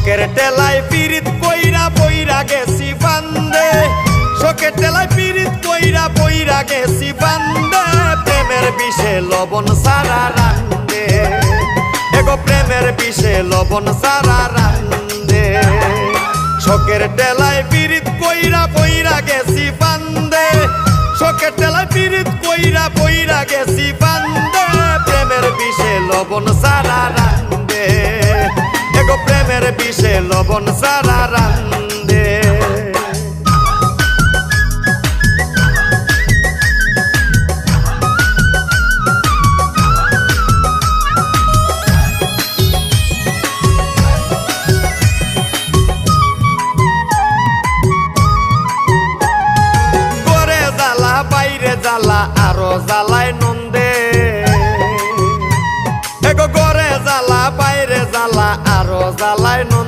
শোকের টেলায় পিরিত কইরা বইরা গেছি বান্দে, শোকের টেলায় পিরিত কইরা বইরা গেছি বান্দে, প্রেমের বিষে লবণ সারা রান্দে, এগো প্রেমের বিষে লবণ সারা রান্দে। শোকের টেলায় পিরিত কইরা বইরা গেছি বান্দে, শোকের টেলায় পিরিত কইরা বইরা গেছি বান্দে, প্রেমের বিষে লবণ সারা রান্দে, এগো প্রেমের বিষে লবণ সারা রান্দে। ঘরে জ্বালা বাইরে জ্বালা আরো জ্বালায় নন্দে, এগো ঘরে জ্বালা বাইরে জ্বালা আরো জ্বালায় নন্দে।